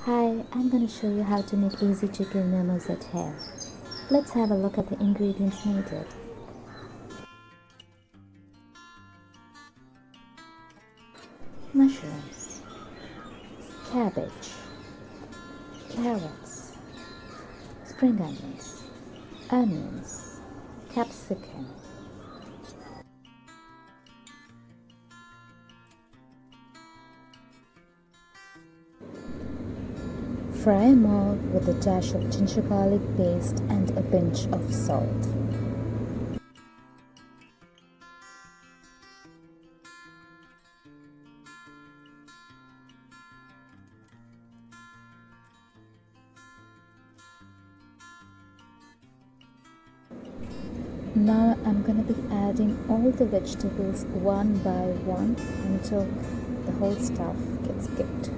Hi, I'm going to show you how to make easy chicken momos at home. Let's have a look at the ingredients needed. Mushrooms, cabbage, carrots, spring onions, capsicum. Fry them all with a dash of ginger garlic paste and a pinch of salt. Now I'm going to be adding all the vegetables one by one until the whole stuff gets cooked.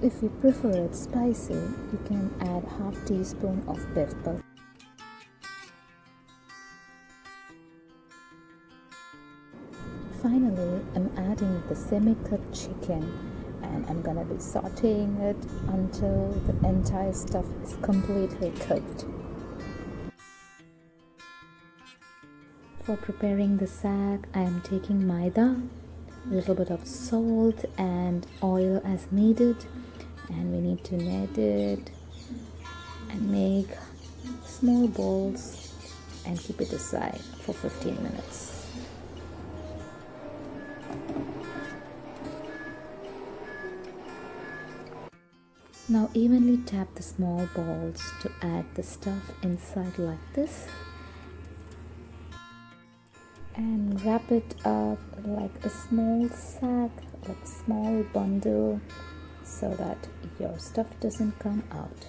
If you prefer it spicy, you can add half teaspoon of pepper. Finally, I'm adding the semi-cooked chicken and I'm gonna be sauteing it until the entire stuff is completely cooked. For preparing the saag, I am taking maida, a little bit of salt and oil as needed, and we need to knead it and make small balls and keep it aside for 15 minutes. Now evenly tap the small balls to add the stuff inside like this and wrap it up like a small sack, like a small bundle, so that your stuff doesn't come out.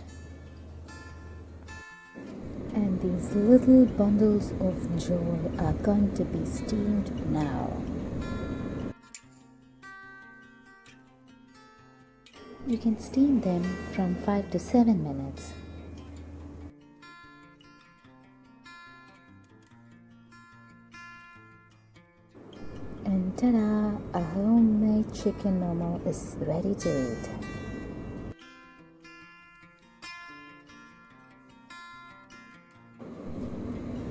And these little bundles of joy are going to be steamed now. You can steam them from 5 to 7 minutes. And ta-da! A homemade chicken momo is ready to eat.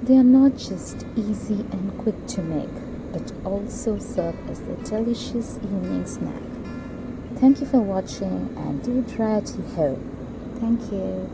They are not just easy and quick to make, but also serve as a delicious evening snack. Thank you for watching and do try at home. Thank you.